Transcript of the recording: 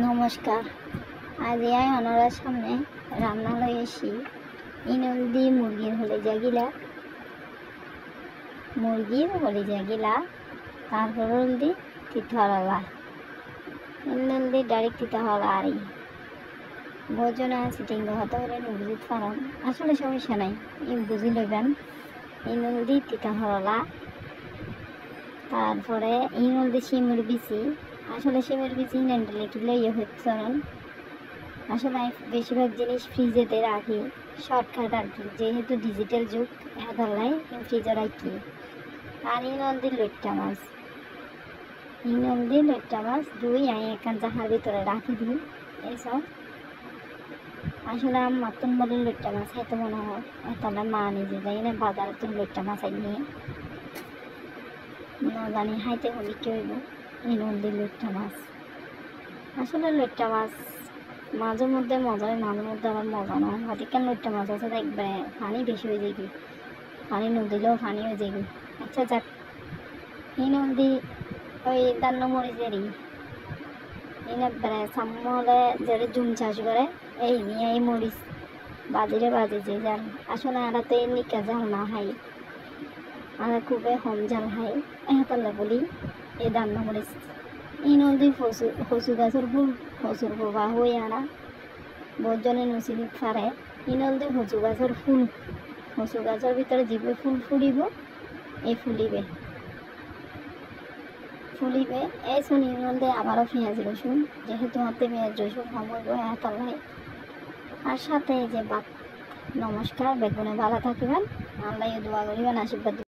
নমস্কার। আজি আই অনরার সামনে রান্না লই এসি ইনলদি মুরগির হলে জাগিলা তারপর হলদি তিথরলা ইনলদি ডাইরেক্ট তিতা হল আরি ভোজনা সিটিং হতে হলে বুঝিত পারন আসলে সমস্যা নাই বুঝি লইবেন ইনলদি তিতা হরলা তারপরে ইনলদি শিমের বিচি আসলে শিমের বিচি নেন্ডেলে লইয়ে হচ্ছে আসলে বেশিরভাগ জিনিস ফ্রিজেতে রাখি শর্টকাট আর কি যেহেতু ডিজিটাল যুগ এদালাই ফ্রিজে রাখি আর ইনলদি লইট্টা মাছ দুই আই একান জাহার ভিতরে রাখি দিই এইসব আসলে মাতুন বলে লইট্টা মাছ খাইতে মনে হয় তাহলে মা নিজে যাই না বাজারে তো লইট্টা মাছ নিয়ে না জানি হাইতে হলে কি হইব ইনলদি লইট্টা মাছ আসলে লইট্টা মাছ মাঝে মধ্যে মজা হয় মাঝে মধ্যে আবার মজা নয় হয়তো কেন লইট্টা মাছ আছে দেখবে পানি বেশি হয়ে যাবি পানি নদিলেও পানি হয়ে যাবি আচ্ছা যাক ইনলদি ওই দান্ন মরিচেরই ইনবারে সামলে যারা জুম চাষ করে এই নিয়ে এই মরিচ বাজিরে বাজে যে জাল আসলে আরা তো নিকা জাল না হাই আর খুবই কম জাল হাই এতলে বলি এই দান্ন মরিচ ইনলদি কচু গাছের ফুল কচুর প্রবাহ হয়ে আনা বহুজনে নচিনি পারে ইনলদি কচু গাছের ফুল কচু গাছের ভিতরে যিবোৰ ফুল ফুলিব এই ফুলিবে এই শুনি ইনলদি আবারও পেঁয়াজ রসুন যেহেতু হাতে পেঁয়াজ রসুন সময় বয়ে এতলাই আর সাথে এই যে বাত নমস্কার বেগুনে ভালো থাকিবেন আল্লাহ দোয়া করিবেন আশীর্বাদ